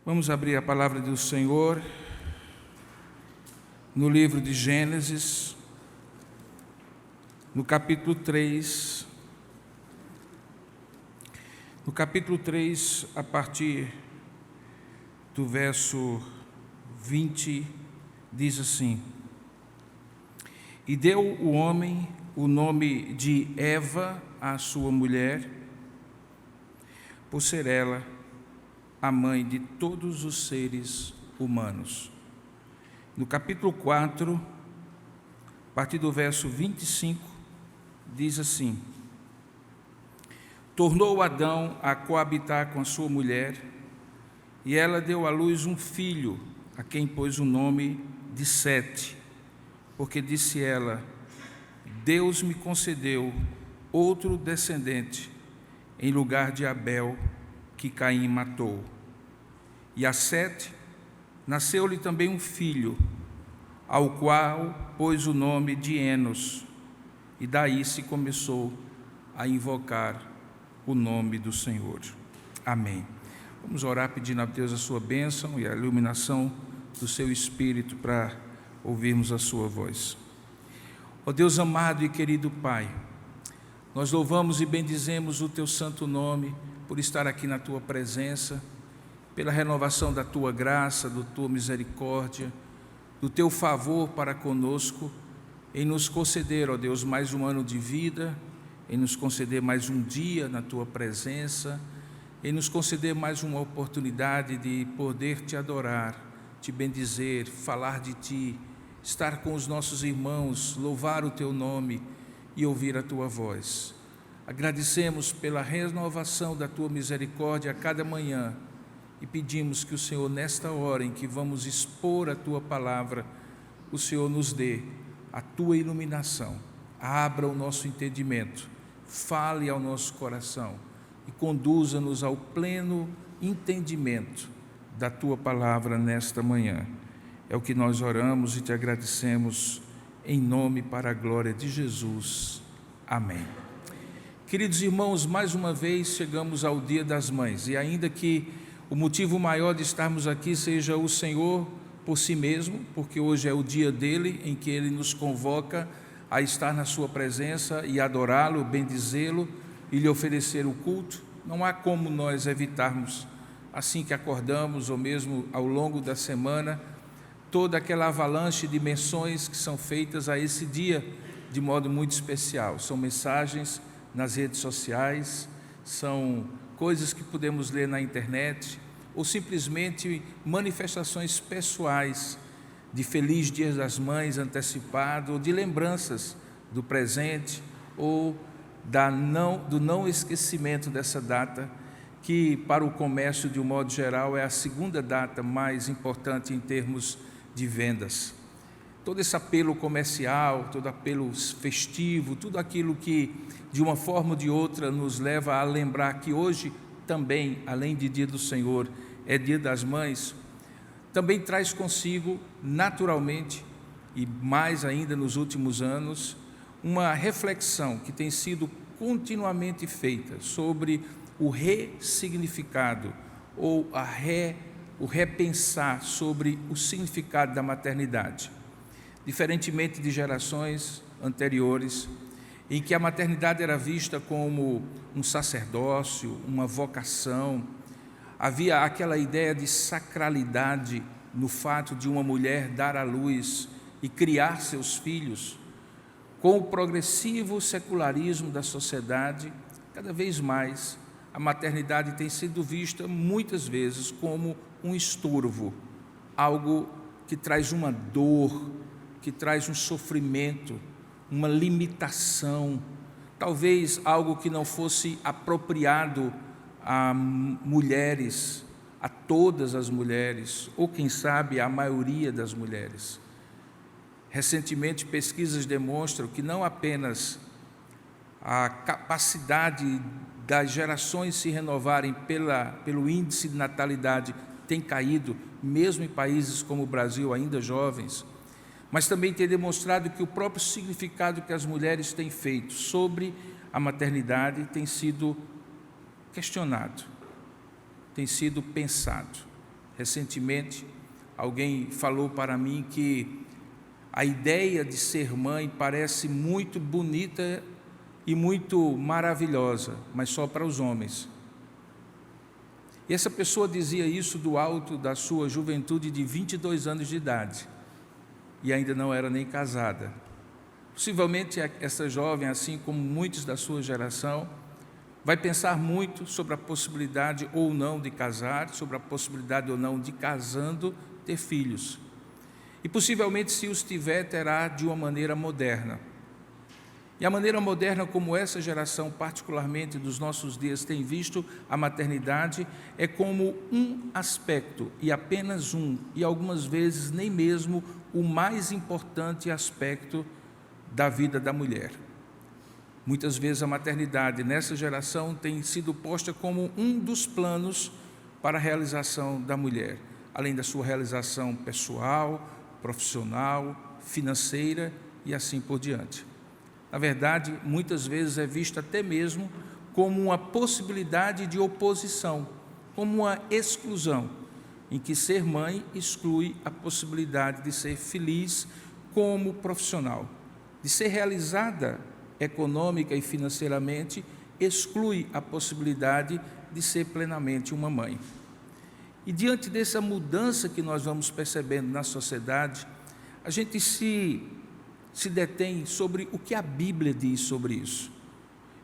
Vamos abrir a palavra do Senhor no livro de Gênesis, no capítulo 3. No capítulo 3, a partir do verso 20, diz assim: E deu o homem o nome de Eva à sua mulher, por ser ela a mãe de todos os seres humanos. No capítulo 4, a partir do verso 25, diz assim: Tornou Adão a coabitar com a sua mulher, e ela deu à luz um filho, a quem pôs o nome de Sete, porque disse ela: Deus me concedeu outro descendente, em lugar de Abel, que Caim matou. E a Sete nasceu-lhe também um filho, ao qual pôs o nome de Enos, e daí se começou a invocar o nome do Senhor. Amém. Vamos orar pedindo a Deus a sua bênção e a iluminação do seu Espírito para ouvirmos a sua voz. Ó Deus amado e querido Pai, nós louvamos e bendizemos o teu santo nome por estar aqui na tua presença, pela renovação da tua graça, da tua misericórdia, do teu favor para conosco, em nos conceder, ó Deus, mais um ano de vida, em nos conceder mais um dia na tua presença, em nos conceder mais uma oportunidade de poder te adorar, te bendizer, falar de ti, estar com os nossos irmãos, louvar o teu nome e ouvir a tua voz. Agradecemos pela renovação da tua misericórdia a cada manhã e pedimos que o Senhor, nesta hora em que vamos expor a tua palavra, o Senhor nos dê a tua iluminação, abra o nosso entendimento, fale ao nosso coração e conduza-nos ao pleno entendimento da tua palavra nesta manhã. É o que nós oramos e te agradecemos em nome para a glória de Jesus. Amém. Queridos irmãos, mais uma vez chegamos ao Dia das Mães, e ainda que o motivo maior de estarmos aqui seja o Senhor por si mesmo, porque hoje é o dia dele, em que ele nos convoca a estar na sua presença e adorá-lo, bendizê-lo e lhe oferecer o culto, não há como nós evitarmos, assim que acordamos ou mesmo ao longo da semana, toda aquela avalanche de menções que são feitas a esse dia de modo muito especial. São mensagens nas redes sociais, são coisas que podemos ler na internet, ou simplesmente manifestações pessoais de Feliz Dia das Mães antecipado, ou de lembranças do presente, ou do não esquecimento dessa data, que para o comércio, de um modo geral, é a segunda data mais importante em termos de vendas. Todo esse apelo comercial, todo apelo festivo, tudo aquilo que, de uma forma ou de outra, nos leva a lembrar que hoje também, além de Dia do Senhor, é Dia das Mães, também traz consigo, naturalmente, e mais ainda nos últimos anos, uma reflexão que tem sido continuamente feita sobre o ressignificado ou o repensar sobre o significado da maternidade. Diferentemente de gerações anteriores, em que a maternidade era vista como um sacerdócio, uma vocação, havia aquela ideia de sacralidade no fato de uma mulher dar à luz e criar seus filhos. Com o progressivo secularismo da sociedade, cada vez mais a maternidade tem sido vista muitas vezes como um estorvo, algo que traz uma dor, que traz um sofrimento, uma limitação, talvez algo que não fosse apropriado a mulheres, a todas as mulheres, ou quem sabe a maioria das mulheres. Recentemente, pesquisas demonstram que não apenas a capacidade das gerações se renovarem pelo índice de natalidade tem caído, mesmo em países como o Brasil, ainda jovens, mas também tem demonstrado que o próprio significado que as mulheres têm feito sobre a maternidade tem sido questionado, tem sido pensado. Recentemente, alguém falou para mim que a ideia de ser mãe parece muito bonita e muito maravilhosa, mas só para os homens. E essa pessoa dizia isso do alto da sua juventude de 22 anos de idade, e ainda não era nem casada. Possivelmente essa jovem, assim como muitos da sua geração, vai pensar muito sobre a possibilidade ou não de casar, sobre a possibilidade ou não de, casando, ter filhos. E possivelmente, se os tiver, terá de uma maneira moderna. E a maneira moderna como essa geração, particularmente dos nossos dias, tem visto a maternidade é como um aspecto, e apenas um, e algumas vezes nem mesmo o mais importante aspecto da vida da mulher. Muitas vezes a maternidade nessa geração tem sido posta como um dos planos para a realização da mulher, além da sua realização pessoal, profissional, financeira e assim por diante. Na verdade, muitas vezes é visto até mesmo como uma possibilidade de oposição, como uma exclusão, em que ser mãe exclui a possibilidade de ser feliz como profissional, de ser realizada econômica e financeiramente, exclui a possibilidade de ser plenamente uma mãe. E diante dessa mudança que nós vamos percebendo na sociedade, a gente se detém sobre o que a Bíblia diz sobre isso.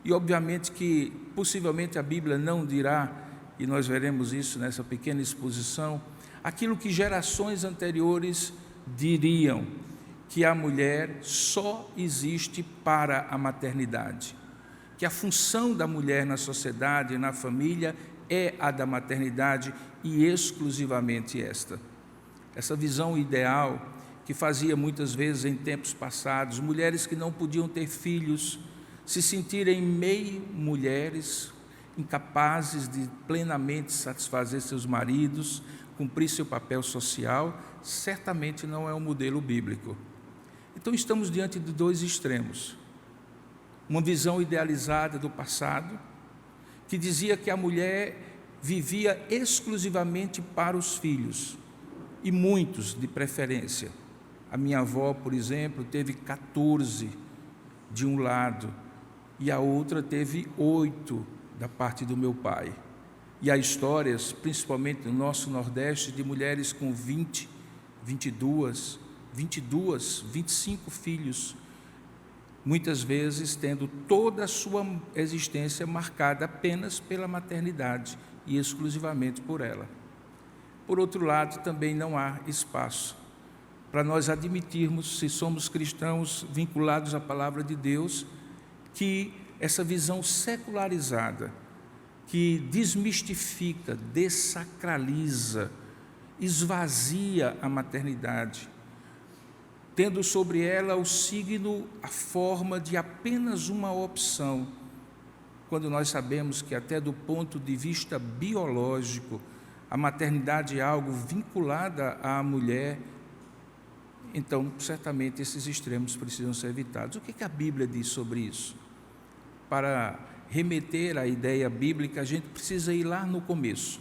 E obviamente que possivelmente a Bíblia não dirá, e nós veremos isso nessa pequena exposição, aquilo que gerações anteriores diriam, que a mulher só existe para a maternidade, que a função da mulher na sociedade e na família é a da maternidade e exclusivamente esta. Essa visão ideal que fazia muitas vezes em tempos passados, mulheres que não podiam ter filhos, se sentirem meio mulheres, incapazes de plenamente satisfazer seus maridos, cumprir seu papel social, certamente não é um modelo bíblico. Então estamos diante de dois extremos. Uma visão idealizada do passado, que dizia que a mulher vivia exclusivamente para os filhos, e muitos de preferência. A minha avó, por exemplo, teve 14 de um lado, e a outra teve 8 da parte do meu pai. E há histórias, principalmente no nosso Nordeste, de mulheres com 20, 22, 25 filhos, muitas vezes tendo toda a sua existência marcada apenas pela maternidade e exclusivamente por ela. Por outro lado, também não há espaço para nós admitirmos, se somos cristãos vinculados à palavra de Deus, que essa visão secularizada, que desmistifica, dessacraliza, esvazia a maternidade, tendo sobre ela o signo, a forma de apenas uma opção, quando nós sabemos que até do ponto de vista biológico, a maternidade é algo vinculada à mulher. Então, certamente, esses extremos precisam ser evitados. O que a Bíblia diz sobre isso? Para remeter à ideia bíblica, a gente precisa ir lá no começo.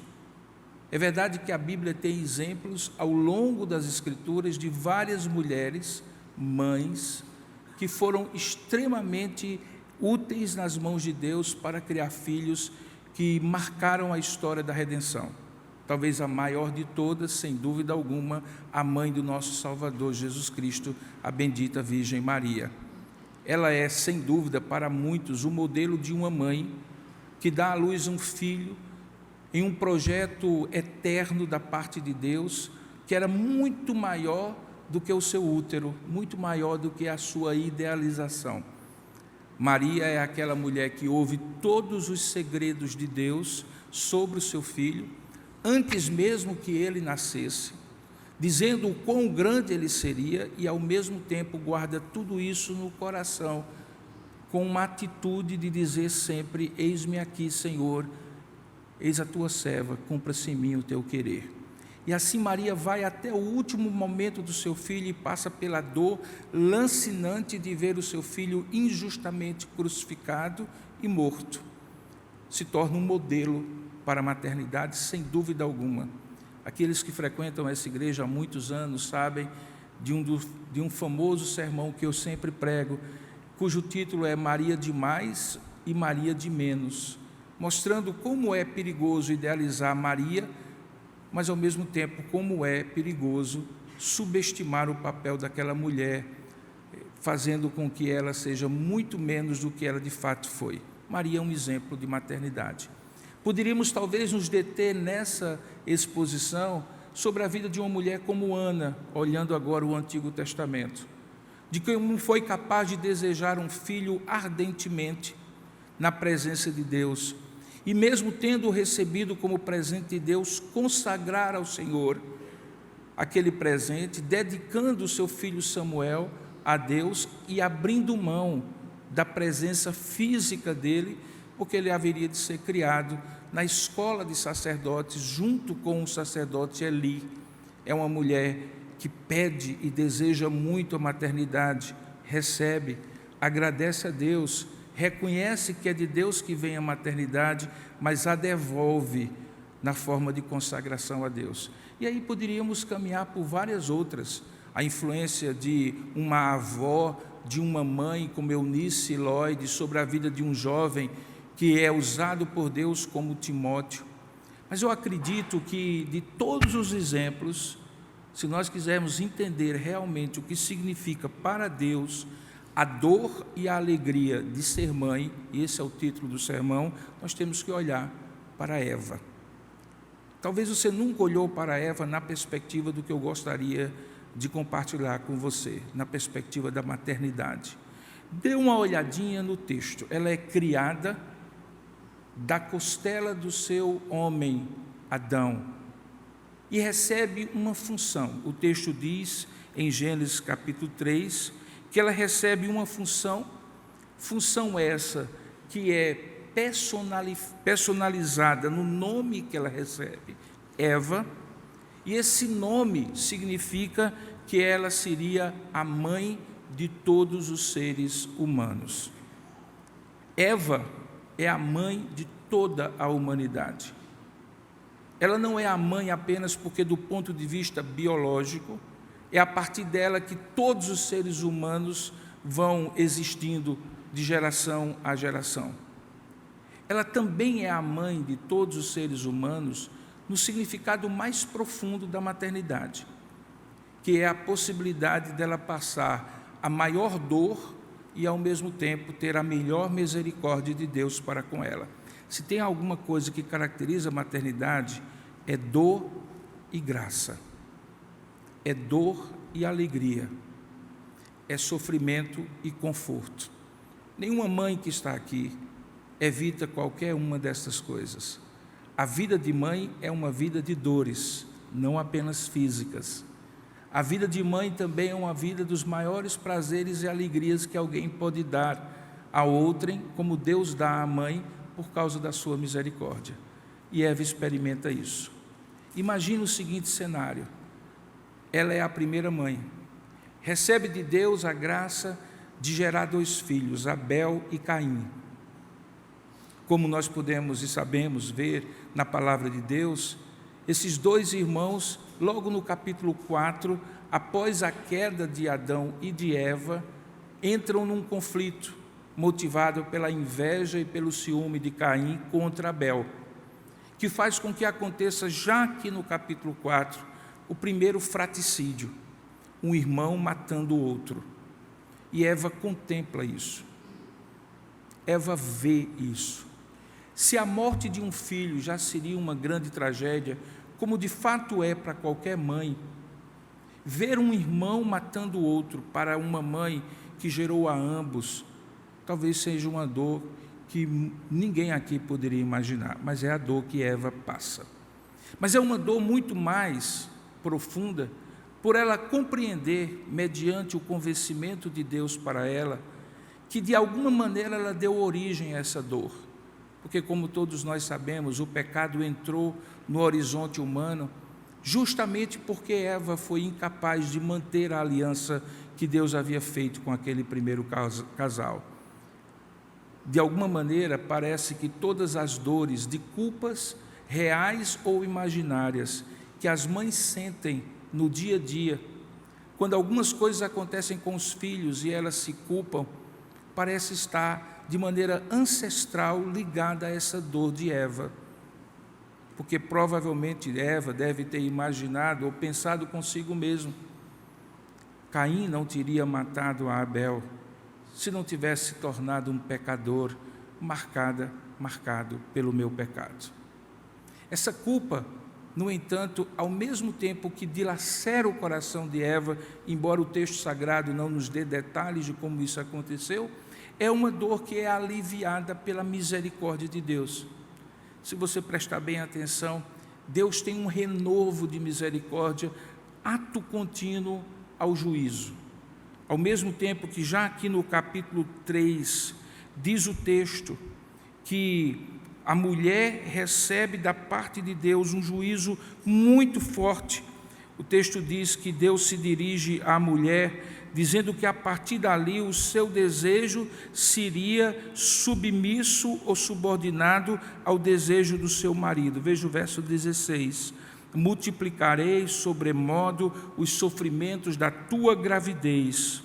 É verdade que a Bíblia tem exemplos ao longo das Escrituras de várias mulheres, mães, que foram extremamente úteis nas mãos de Deus para criar filhos que marcaram a história da redenção. Talvez a maior de todas, sem dúvida alguma, a mãe do nosso Salvador Jesus Cristo, a bendita Virgem Maria. Ela é, sem dúvida, para muitos, o modelo de uma mãe que dá à luz um filho em um projeto eterno da parte de Deus, que era muito maior do que o seu útero, muito maior do que a sua idealização. Maria é aquela mulher que ouve todos os segredos de Deus sobre o seu filho, antes mesmo que ele nascesse, dizendo o quão grande ele seria, e ao mesmo tempo guarda tudo isso no coração, com uma atitude de dizer sempre: eis-me aqui, Senhor, eis a tua serva, cumpra-se em mim o teu querer. E assim Maria vai até o último momento do seu filho e passa pela dor lancinante de ver o seu filho injustamente crucificado e morto. Se torna um modelo para a maternidade, sem dúvida alguma. Aqueles que frequentam essa igreja há muitos anos sabem de um famoso sermão que eu sempre prego, cujo título é Maria de Mais e Maria de Menos, mostrando como é perigoso idealizar Maria, mas ao mesmo tempo como é perigoso subestimar o papel daquela mulher, fazendo com que ela seja muito menos do que ela de fato foi. Maria é um exemplo de maternidade. Poderíamos talvez nos deter nessa exposição sobre a vida de uma mulher como Ana, olhando agora o Antigo Testamento, de como foi capaz de desejar um filho ardentemente na presença de Deus, e mesmo tendo recebido como presente de Deus, consagrar ao Senhor aquele presente, dedicando o seu filho Samuel a Deus e abrindo mão da presença física dele, porque ele haveria de ser criado na escola de sacerdotes, junto com o sacerdote Eli. É uma mulher que pede e deseja muito a maternidade, recebe, agradece a Deus, reconhece que é de Deus que vem a maternidade, mas a devolve na forma de consagração a Deus. E aí poderíamos caminhar por várias outras, a influência de uma avó, de uma mãe como Eunice Lloyd, sobre a vida de um jovem que é usado por Deus como Timóteo. Mas eu acredito que de todos os exemplos, se nós quisermos entender realmente o que significa para Deus a dor e a alegria de ser mãe, e esse é o título do sermão, nós temos que olhar para Eva. Talvez você nunca olhou para Eva na perspectiva do que eu gostaria de compartilhar com você, na perspectiva da maternidade. Dê uma olhadinha no texto. Ela é criada da costela do seu homem, Adão, e recebe uma função. O texto diz, em Gênesis capítulo 3, que ela recebe uma função essa que é personalizada no nome que ela recebe, Eva, e esse nome significa que ela seria a mãe de todos os seres humanos. Eva é a mãe de toda a humanidade. Ela não é a mãe apenas porque, do ponto de vista biológico, é a partir dela que todos os seres humanos vão existindo de geração a geração. Ela também é a mãe de todos os seres humanos no significado mais profundo da maternidade, que é a possibilidade dela passar a maior dor e, ao mesmo tempo, ter a melhor misericórdia de Deus para com ela. Se tem alguma coisa que caracteriza a maternidade, é dor e graça, é dor e alegria, é sofrimento e conforto. Nenhuma mãe que está aqui evita qualquer uma dessas coisas. A vida de mãe é uma vida de dores, não apenas físicas. A vida de mãe também é uma vida dos maiores prazeres e alegrias que alguém pode dar a outrem, como Deus dá à mãe por causa da sua misericórdia. E Eva experimenta isso. Imagina o seguinte cenário: ela é a primeira mãe, recebe de Deus a graça de gerar 2 filhos, Abel e Caim. Como nós podemos e sabemos ver na palavra de Deus, esses 2 irmãos, logo no capítulo 4, após a queda de Adão e de Eva, entram num conflito motivado pela inveja e pelo ciúme de Caim contra Abel, que faz com que aconteça já aqui no capítulo 4 o primeiro fratricídio, um irmão matando o outro. E Eva contempla isso, Eva vê isso. Se a morte de um filho já seria uma grande tragédia, como de fato é para qualquer mãe, ver um irmão matando o outro para uma mãe que gerou a ambos, talvez seja uma dor que ninguém aqui poderia imaginar, mas é a dor que Eva passa. Mas é uma dor muito mais profunda, por ela compreender, mediante o convencimento de Deus para ela, que de alguma maneira ela deu origem a essa dor. Porque, como todos nós sabemos, o pecado entrou no horizonte humano justamente porque Eva foi incapaz de manter a aliança que Deus havia feito com aquele primeiro casal. De alguma maneira, parece que todas as dores de culpas, reais ou imaginárias, que as mães sentem no dia a dia, quando algumas coisas acontecem com os filhos e elas se culpam, parece estar de maneira ancestral ligada a essa dor de Eva. Porque provavelmente Eva deve ter imaginado ou pensado consigo mesmo: Caim não teria matado a Abel se não tivesse se tornado um pecador marcado pelo meu pecado. Essa culpa, no entanto, ao mesmo tempo que dilacera o coração de Eva, embora o texto sagrado não nos dê detalhes de como isso aconteceu, é uma dor que é aliviada pela misericórdia de Deus. Se você prestar bem atenção, Deus tem um renovo de misericórdia, ato contínuo ao juízo. Ao mesmo tempo que já aqui no capítulo 3, diz o texto que a mulher recebe da parte de Deus um juízo muito forte. O texto diz que Deus se dirige à mulher, dizendo que a partir dali o seu desejo seria submisso ou subordinado ao desejo do seu marido. Veja o verso 16: multiplicarei sobremodo os sofrimentos da tua gravidez,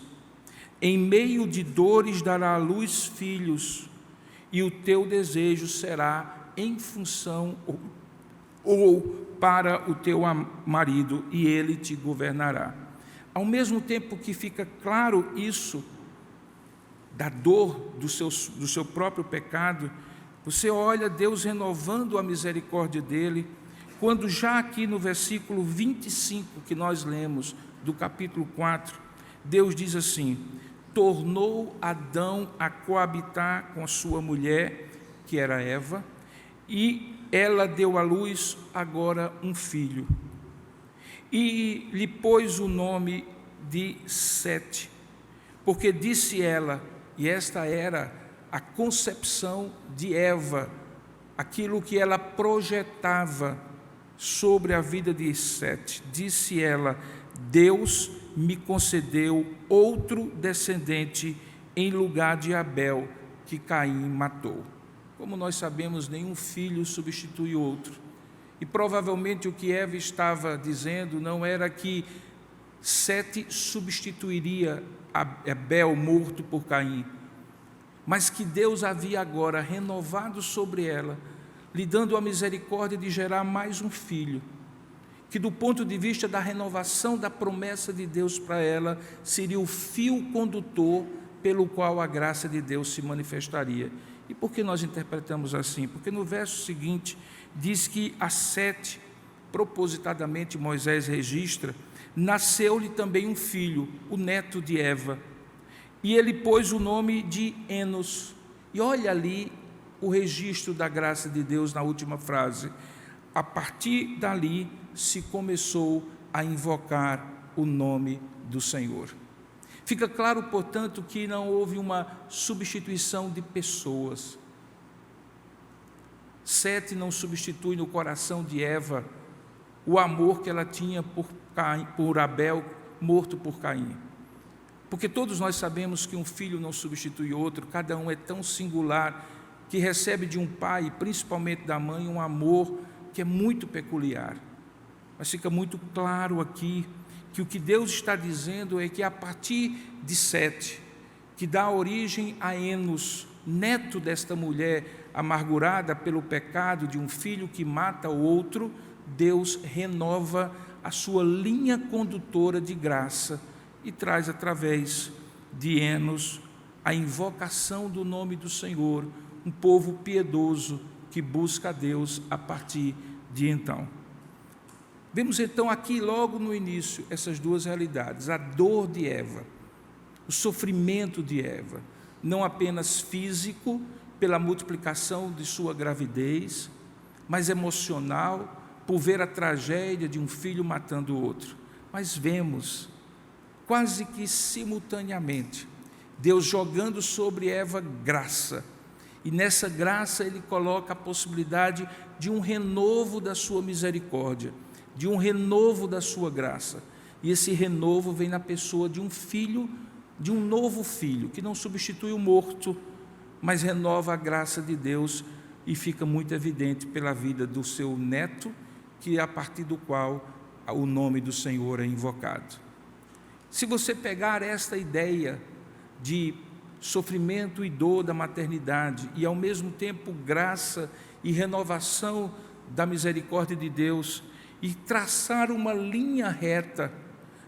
em meio de dores dará à luz filhos, e o teu desejo será em função ou para o teu marido, e ele te governará. Ao mesmo tempo que fica claro isso, da dor do seu próprio pecado, você olha Deus renovando a misericórdia dele, quando já aqui no versículo 25 que nós lemos, do capítulo 4, Deus diz assim: tornou Adão a coabitar com sua mulher, que era Eva, e ela deu à luz agora um filho. E lhe pôs o nome de Sete, porque disse ela, e esta era a concepção de Eva, aquilo que ela projetava sobre a vida de Sete. Disse ela: Deus me concedeu outro descendente em lugar de Abel, que Caim matou. Como nós sabemos, nenhum filho substitui outro. E provavelmente o que Eva estava dizendo não era que Sete substituiria Abel morto por Caim, mas que Deus havia agora renovado sobre ela, lhe dando a misericórdia de gerar mais um filho, que do ponto de vista da renovação da promessa de Deus para ela, seria o fio condutor pelo qual a graça de Deus se manifestaria. E por que nós interpretamos assim? Porque no verso seguinte diz que a Sete, propositadamente Moisés registra, nasceu-lhe também um filho, o neto de Eva, e ele pôs o nome de Enos. E olha ali o registro da graça de Deus na última frase: a partir dali se começou a invocar o nome do Senhor. Fica claro, portanto, que não houve uma substituição de pessoas. Sete não substitui no coração de Eva o amor que ela tinha por Abel, morto por Caim. Porque todos nós sabemos que um filho não substitui outro, cada um é tão singular, que recebe de um pai, principalmente da mãe, um amor que é muito peculiar. Mas fica muito claro aqui que o que Deus está dizendo é que a partir de Sete, que dá origem a Enos, neto desta mulher amargurada pelo pecado de um filho que mata o outro, Deus renova a sua linha condutora de graça e traz através de Enos a invocação do nome do Senhor, um povo piedoso que busca a Deus a partir de então. Vemos então aqui logo no início essas duas realidades: a dor de Eva, o sofrimento de Eva, não apenas físico, pela multiplicação de sua gravidez, mas emocional, por ver a tragédia de um filho matando o outro. Mas vemos, quase que simultaneamente, Deus jogando sobre Eva graça, e nessa graça Ele coloca a possibilidade de um renovo da sua misericórdia, de um renovo da sua graça, e esse renovo vem na pessoa de um filho, de um novo filho, que não substitui o morto, mas renova a graça de Deus, e fica muito evidente pela vida do seu neto, que é a partir do qual o nome do Senhor é invocado. Se você pegar esta ideia de sofrimento e dor da maternidade e, ao mesmo tempo, graça e renovação da misericórdia de Deus, e traçar uma linha reta,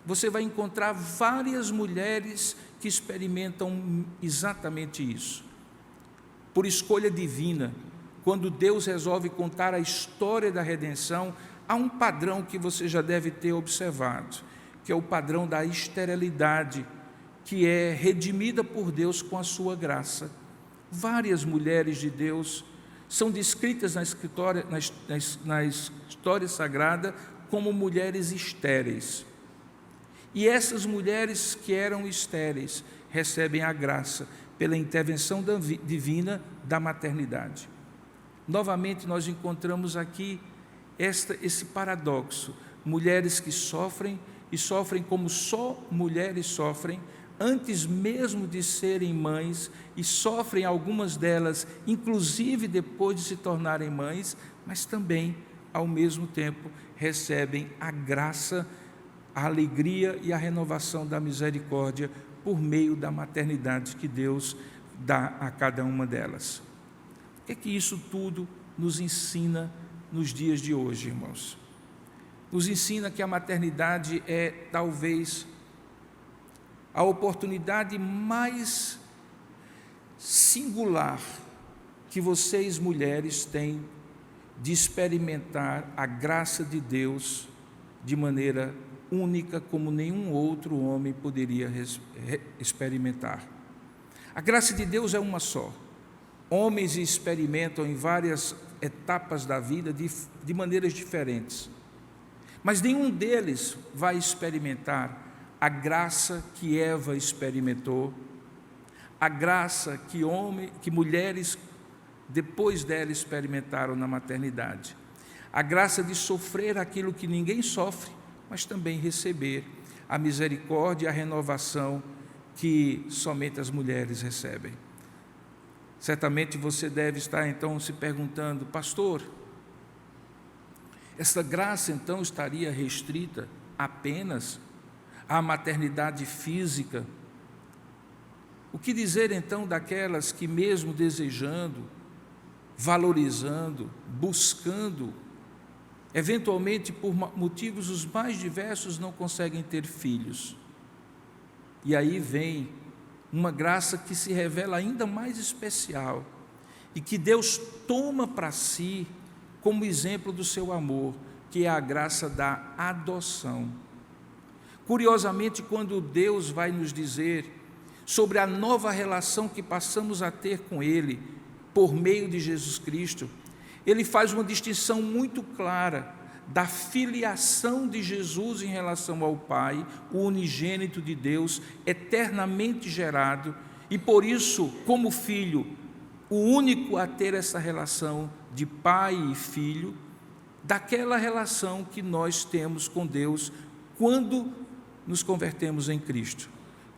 você vai encontrar várias mulheres que experimentam exatamente isso. Por escolha divina, quando Deus resolve contar a história da redenção, há um padrão que você já deve ter observado, que é o padrão da esterilidade, que é redimida por Deus com a sua graça. Várias mulheres de Deus são descritas na história sagrada como mulheres estéreis. E essas mulheres que eram estéreis recebem a graça pela intervenção divina da maternidade. Novamente nós encontramos aqui esse paradoxo: mulheres que sofrem, e sofrem como só mulheres sofrem, antes mesmo de serem mães, e sofrem algumas delas, inclusive depois de se tornarem mães, mas também, ao mesmo tempo, recebem a graça, a alegria e a renovação da misericórdia por meio da maternidade que Deus dá a cada uma delas. O que isso tudo nos ensina nos dias de hoje, irmãos? Nos ensina que a maternidade é talvez a oportunidade mais singular que vocês, mulheres, têm de experimentar a graça de Deus de maneira única, como nenhum outro homem poderia experimentar. A graça de Deus é uma só. Homens experimentam em várias etapas da vida de maneiras diferentes, mas nenhum deles vai experimentar a graça que Eva experimentou, a graça que mulheres depois dela experimentaram na maternidade, a graça de sofrer aquilo que ninguém sofre, mas também receber a misericórdia e a renovação que somente as mulheres recebem. Certamente você deve estar então se perguntando: pastor, essa graça então estaria restrita apenas à maternidade física? O que dizer então daquelas que, mesmo desejando, valorizando, buscando, eventualmente por motivos os mais diversos, não conseguem ter filhos? E aí vem uma graça que se revela ainda mais especial e que Deus toma para si como exemplo do seu amor, que é a graça da adoção. Curiosamente, quando Deus vai nos dizer sobre a nova relação que passamos a ter com Ele por meio de Jesus Cristo, Ele faz uma distinção muito clara da filiação de Jesus em relação ao Pai, o unigênito de Deus, eternamente gerado, e por isso, como filho, o único a ter essa relação de pai e filho, daquela relação que nós temos com Deus quando nos convertemos em Cristo,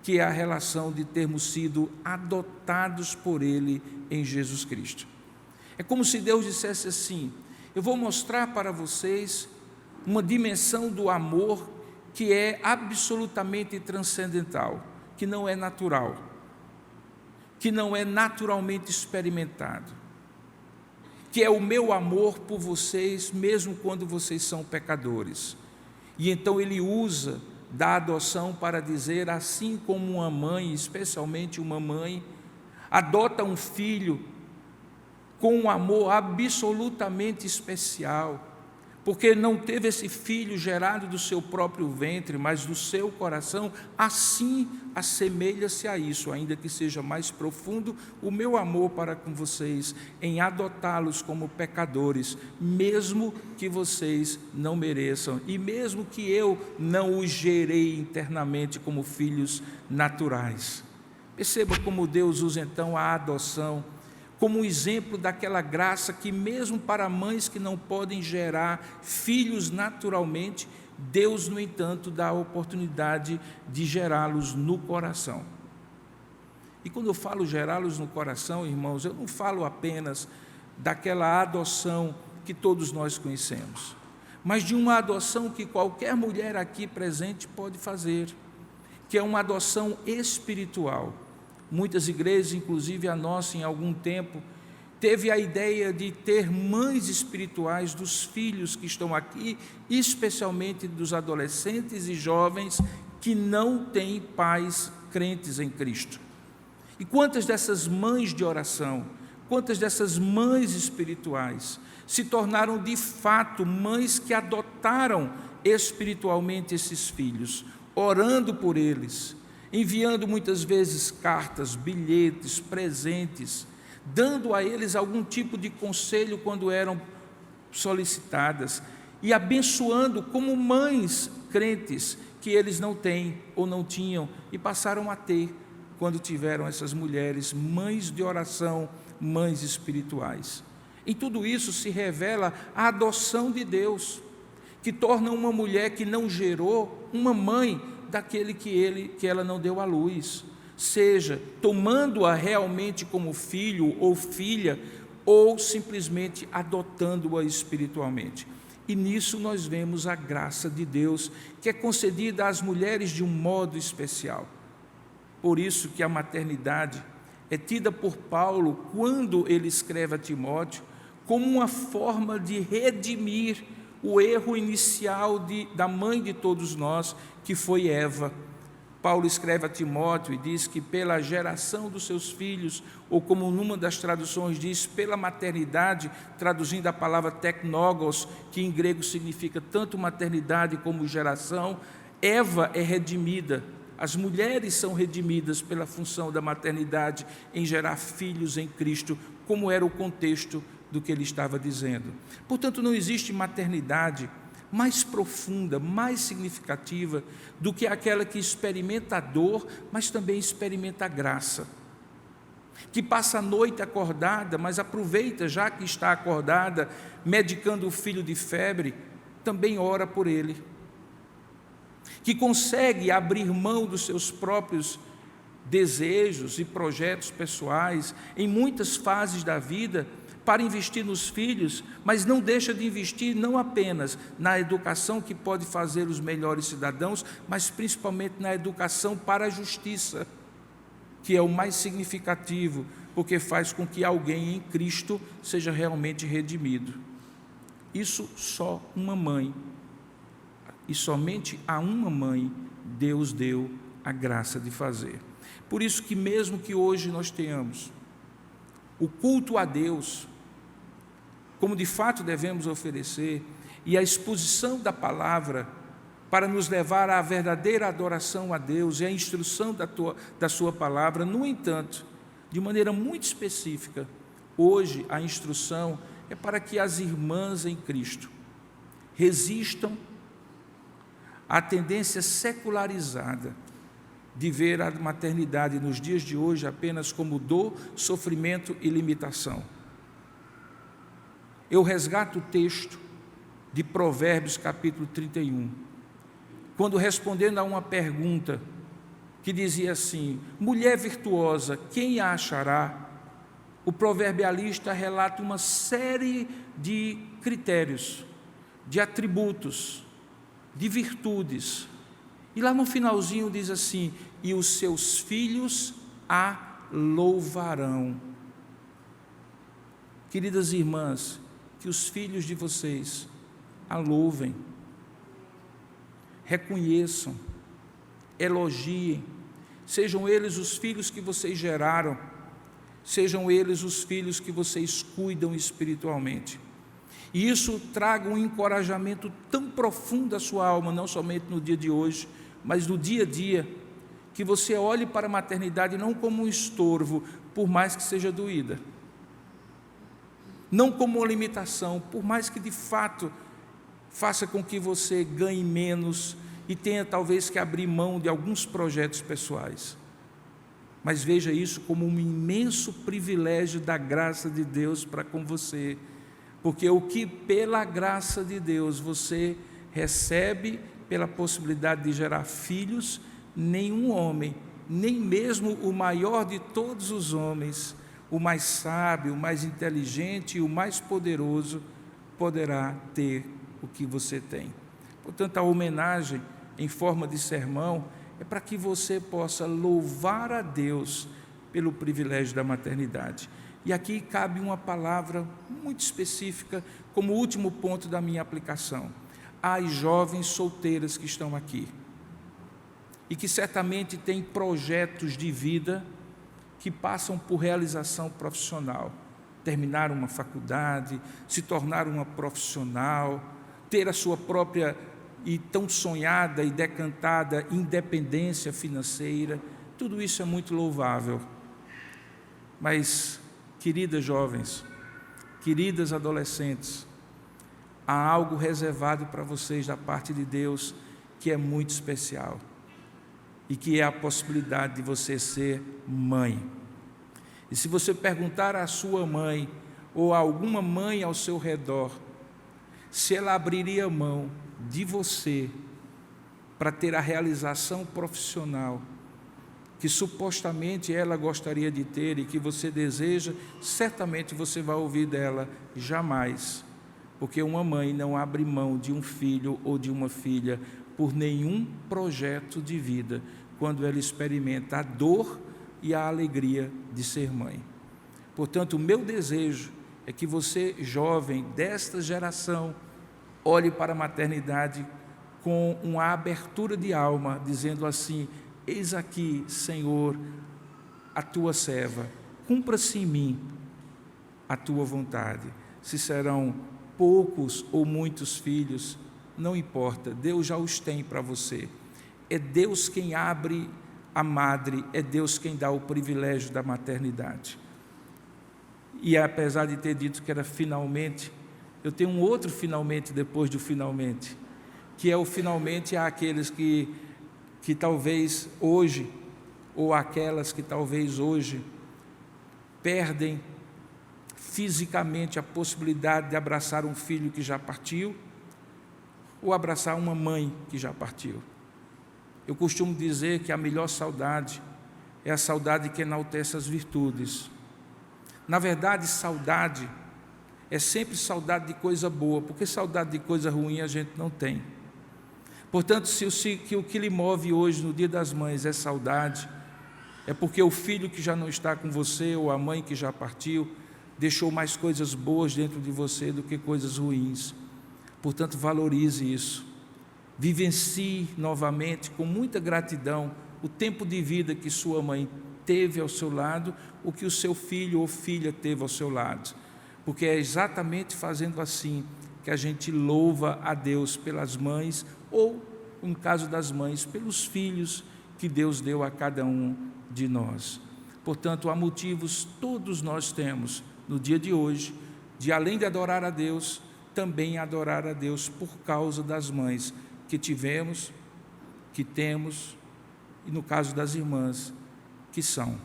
que é a relação de termos sido adotados por Ele em Jesus Cristo. É como se Deus dissesse assim: eu vou mostrar para vocês uma dimensão do amor que é absolutamente transcendental, que não é natural, que não é naturalmente experimentado, que é o meu amor por vocês, mesmo quando vocês são pecadores. E então Ele usa da adoção para dizer: assim como uma mãe, especialmente uma mãe, adota um filho com um amor absolutamente especial, porque não teve esse filho gerado do seu próprio ventre, mas do seu coração, assim assemelha-se a isso, ainda que seja mais profundo, o meu amor para com vocês, em adotá-los como pecadores, mesmo que vocês não mereçam, e mesmo que eu não os gerei internamente como filhos naturais. Perceba como Deus usa então a adoção como um exemplo daquela graça que, mesmo para mães que não podem gerar filhos naturalmente, Deus, no entanto, dá a oportunidade de gerá-los no coração. E quando eu falo gerá-los no coração, irmãos, eu não falo apenas daquela adoção que todos nós conhecemos, mas de uma adoção que qualquer mulher aqui presente pode fazer, que é uma adoção espiritual. Muitas igrejas, inclusive a nossa, em algum tempo, teve a ideia de ter mães espirituais dos filhos que estão aqui, especialmente dos adolescentes e jovens que não têm pais crentes em Cristo. E quantas dessas mães de oração, quantas dessas mães espirituais se tornaram de fato mães que adotaram espiritualmente esses filhos, orando por eles, enviando muitas vezes cartas, bilhetes, presentes, dando a eles algum tipo de conselho quando eram solicitadas e abençoando como mães crentes que eles não têm ou não tinham e passaram a ter quando tiveram essas mulheres, mães de oração, mães espirituais. Em tudo isso se revela a adoção de Deus, que torna uma mulher que não gerou uma mãe daquele que ela não deu à luz, seja tomando-a realmente como filho ou filha, ou simplesmente adotando-a espiritualmente. E nisso nós vemos a graça de Deus, que é concedida às mulheres de um modo especial. Por isso que a maternidade é tida por Paulo, quando ele escreve a Timóteo, como uma forma de redimir o erro inicial da mãe de todos nós, que foi Eva. Paulo escreve a Timóteo e diz que pela geração dos seus filhos, ou como numa das traduções diz, pela maternidade, traduzindo a palavra teknogos, que em grego significa tanto maternidade como geração, Eva é redimida. As mulheres são redimidas pela função da maternidade em gerar filhos em Cristo, como era o contexto do que ele estava dizendo. Portanto, não existe maternidade mais profunda, mais significativa do que aquela que experimenta a dor, mas também experimenta a graça, que passa a noite acordada, mas aproveita, já que está acordada, medicando o filho de febre, também ora por ele, que consegue abrir mão dos seus próprios desejos e projetos pessoais em muitas fases da vida para investir nos filhos, mas não deixa de investir não apenas na educação que pode fazer os melhores cidadãos, mas principalmente na educação para a justiça, que é o mais significativo, porque faz com que alguém em Cristo seja realmente redimido. Isso só uma mãe, e somente a uma mãe Deus deu a graça de fazer. Por isso que mesmo que hoje nós tenhamos o culto a Deus, como de fato devemos oferecer, e a exposição da palavra para nos levar à verdadeira adoração a Deus e à instrução da sua palavra, no entanto, de maneira muito específica, hoje a instrução é para que as irmãs em Cristo resistam à tendência secularizada de ver a maternidade nos dias de hoje apenas como dor, sofrimento e limitação. Eu resgato o texto de Provérbios capítulo 31, quando respondendo a uma pergunta que dizia assim: mulher virtuosa, quem a achará? O proverbialista relata uma série de critérios, de atributos, de virtudes, e lá no finalzinho diz assim: e os seus filhos a louvarão. Queridas irmãs, que os filhos de vocês a louvem, reconheçam, elogiem, sejam eles os filhos que vocês geraram, sejam eles os filhos que vocês cuidam espiritualmente. E isso traga um encorajamento tão profundo à sua alma, não somente no dia de hoje, mas no dia a dia, que você olhe para a maternidade não como um estorvo, por mais que seja doída, não como uma limitação, por mais que de fato faça com que você ganhe menos e tenha talvez que abrir mão de alguns projetos pessoais, mas veja isso como um imenso privilégio da graça de Deus para com você, porque o que pela graça de Deus você recebe pela possibilidade de gerar filhos, nenhum homem, nem mesmo o maior de todos os homens, o mais sábio, o mais inteligente e o mais poderoso poderá ter o que você tem. Portanto, a homenagem em forma de sermão é para que você possa louvar a Deus pelo privilégio da maternidade. E aqui cabe uma palavra muito específica como último ponto da minha aplicação. As jovens solteiras que estão aqui e que certamente têm projetos de vida que passam por realização profissional, terminar uma faculdade, se tornar uma profissional, ter a sua própria e tão sonhada e decantada independência financeira, tudo isso é muito louvável. Mas, queridas jovens, queridas adolescentes, há algo reservado para vocês da parte de Deus que é muito especial e que é a possibilidade de você ser mãe. E se você perguntar à sua mãe ou a alguma mãe ao seu redor se ela abriria mão de você para ter a realização profissional que supostamente ela gostaria de ter e que você deseja, certamente você vai ouvir dela: jamais, porque uma mãe não abre mão de um filho ou de uma filha por nenhum projeto de vida, quando ela experimenta a dor e a alegria de ser mãe. Portanto, o meu desejo é que você, jovem desta geração, olhe para a maternidade com uma abertura de alma, dizendo assim: eis aqui, Senhor, a tua serva, cumpra-se em mim a tua vontade. Se serão poucos ou muitos filhos, não importa, Deus já os tem para você. É Deus quem abre a madre, é Deus quem dá o privilégio da maternidade. E apesar de ter dito que era finalmente, eu tenho um outro finalmente depois do finalmente, que é o finalmente àqueles que talvez hoje, ou aquelas que talvez hoje perdem fisicamente a possibilidade de abraçar um filho que já partiu, ou abraçar uma mãe que já partiu. Eu costumo dizer que a melhor saudade é a saudade que enaltece as virtudes. Na verdade, saudade é sempre saudade de coisa boa, porque saudade de coisa ruim a gente não tem. Portanto, se o que lhe move hoje, no Dia das Mães, é saudade, é porque o filho que já não está com você, ou a mãe que já partiu, deixou mais coisas boas dentro de você do que coisas ruins. Portanto, valorize isso. Vivencie novamente, com muita gratidão, o tempo de vida que sua mãe teve ao seu lado, o que o seu filho ou filha teve ao seu lado. Porque é exatamente fazendo assim que a gente louva a Deus pelas mães, ou, no caso das mães, pelos filhos que Deus deu a cada um de nós. Portanto, há motivos, todos nós temos, no dia de hoje, de além de adorar a Deus, também adorar a Deus por causa das mães que tivemos, que temos, e no caso das irmãs, que são.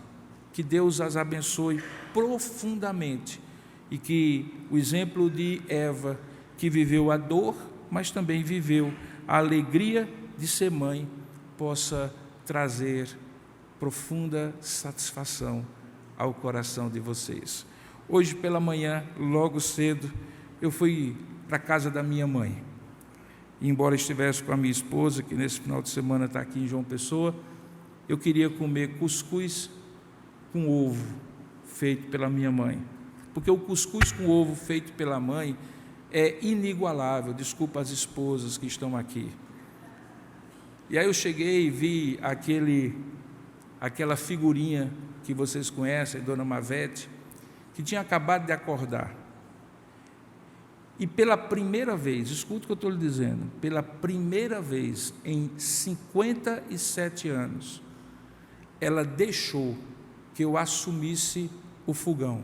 Que Deus as abençoe profundamente e que o exemplo de Eva, que viveu a dor, mas também viveu a alegria de ser mãe, possa trazer profunda satisfação ao coração de vocês. Hoje pela manhã, logo cedo, eu fui para a casa da minha mãe. E embora estivesse com a minha esposa, que nesse final de semana está aqui em João Pessoa, eu queria comer cuscuz com ovo, feito pela minha mãe. Porque o cuscuz com ovo feito pela mãe é inigualável, desculpa as esposas que estão aqui. E aí eu cheguei e vi aquela figurinha que vocês conhecem, Dona Mavete, que tinha acabado de acordar. E pela primeira vez, escuta o que eu estou lhe dizendo, pela primeira vez em 57 anos, ela deixou que eu assumisse o fogão.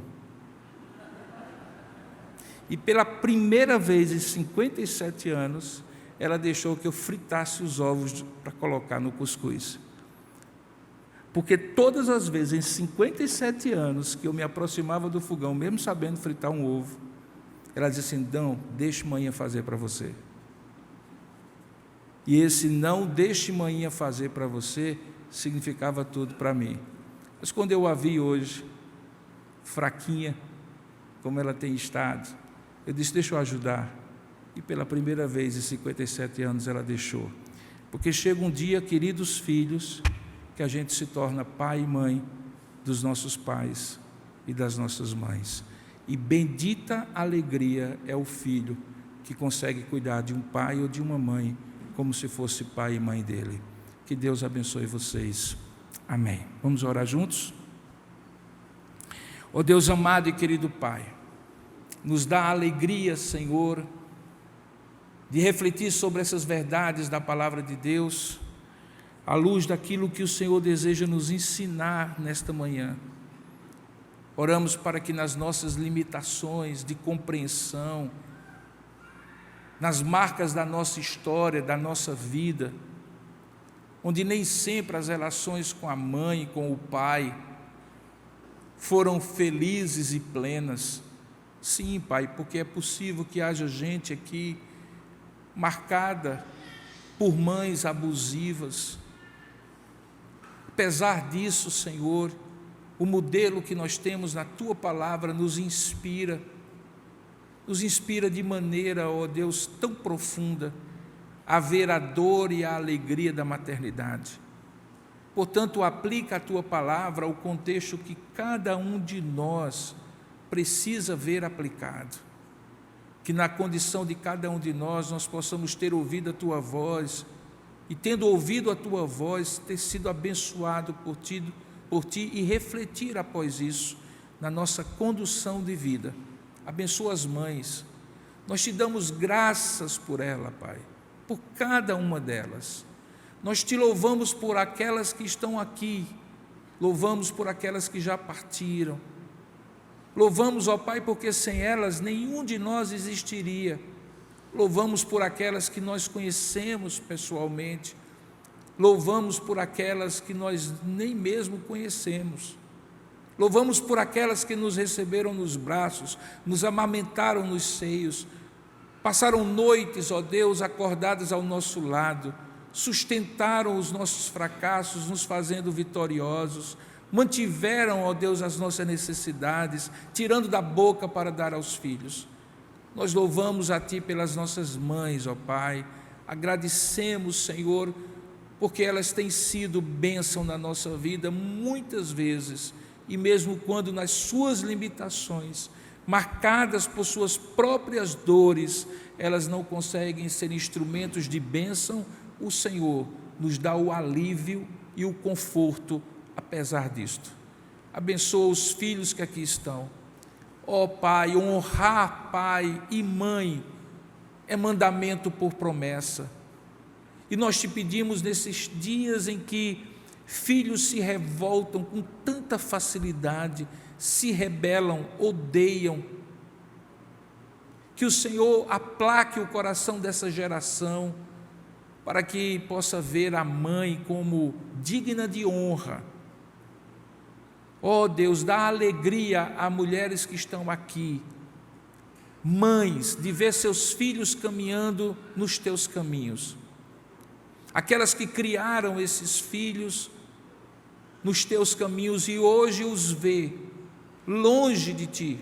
E pela primeira vez em 57 anos, ela deixou que eu fritasse os ovos para colocar no cuscuz. Porque todas as vezes, em 57 anos, que eu me aproximava do fogão, mesmo sabendo fritar um ovo, ela dizia assim: não, deixe manhã fazer para você. E esse não deixe manhã fazer para você significava tudo para mim. Mas quando eu a vi hoje, fraquinha, como ela tem estado, eu disse: deixa eu ajudar. e pela primeira vez em 57 anos ela deixou. Porque chega um dia, queridos filhos, que a gente se torna pai e mãe dos nossos pais e das nossas mães. E bendita alegria é o filho que consegue cuidar de um pai ou de uma mãe como se fosse pai e mãe dele. Que Deus abençoe vocês. Amém. Vamos orar juntos? Ó Deus amado e querido Pai, nos dá a alegria, Senhor, de refletir sobre essas verdades da palavra de Deus, à luz daquilo que o Senhor deseja nos ensinar nesta manhã. Oramos para que nas nossas limitações de compreensão, nas marcas da nossa história, da nossa vida, onde nem sempre as relações com a mãe e com o pai foram felizes e plenas. Sim, Pai, porque é possível que haja gente aqui marcada por mães abusivas. Apesar disso, Senhor, o modelo que nós temos na Tua Palavra nos inspira de maneira, ó Deus, tão profunda, a ver a dor e a alegria da maternidade. Portanto, aplica a Tua Palavra ao contexto que cada um de nós precisa ver aplicado. Que na condição de cada um de nós possamos ter ouvido a Tua voz, e tendo ouvido a Tua voz, ter sido abençoado por Ti e refletir após isso na nossa condução de vida. Abençoa as mães. Nós Te damos graças por ela, Pai, por cada uma delas. Nós Te louvamos por aquelas que estão aqui, louvamos por aquelas que já partiram. Louvamos, ó Pai, porque sem elas nenhum de nós existiria. Louvamos por aquelas que nós conhecemos pessoalmente. Louvamos por aquelas que nós nem mesmo conhecemos. Louvamos por aquelas que nos receberam nos braços, nos amamentaram nos seios, passaram noites, ó Deus, acordadas ao nosso lado, sustentaram os nossos fracassos, nos fazendo vitoriosos, mantiveram, ó Deus, as nossas necessidades, tirando da boca para dar aos filhos. Nós louvamos a Ti pelas nossas mães, ó Pai, agradecemos, Senhor, porque elas têm sido bênção na nossa vida muitas vezes, e mesmo quando nas suas limitações, marcadas por suas próprias dores, elas não conseguem ser instrumentos de bênção, o Senhor nos dá o alívio e o conforto apesar disto. Abençoa os filhos que aqui estão. Ó Pai, honrar pai e mãe é mandamento por promessa. E nós Te pedimos nesses dias em que filhos se revoltam com tanta facilidade, se rebelam, odeiam, que o Senhor aplaque o coração dessa geração, para que possa ver a mãe como digna de honra. Ó Deus, dá alegria a mulheres que estão aqui, mães, de ver seus filhos caminhando nos Teus caminhos. Aquelas que criaram esses filhos nos Teus caminhos e hoje os vê longe de Ti.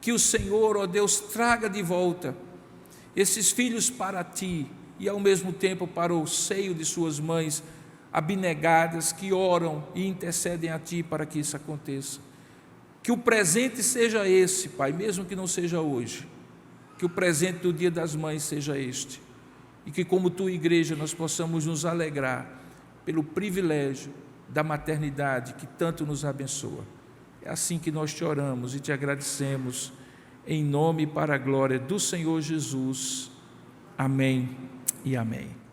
Que o Senhor, ó Deus, traga de volta esses filhos para Ti e ao mesmo tempo para o seio de suas mães abnegadas, que oram e intercedem a Ti para que isso aconteça. Que o presente seja esse, Pai, mesmo que não seja hoje. Que o presente do Dia das Mães seja este. E que como Tua igreja nós possamos nos alegrar pelo privilégio da maternidade que tanto nos abençoa. É assim que nós Te oramos e Te agradecemos, em nome e para a glória do Senhor Jesus. Amém e amém.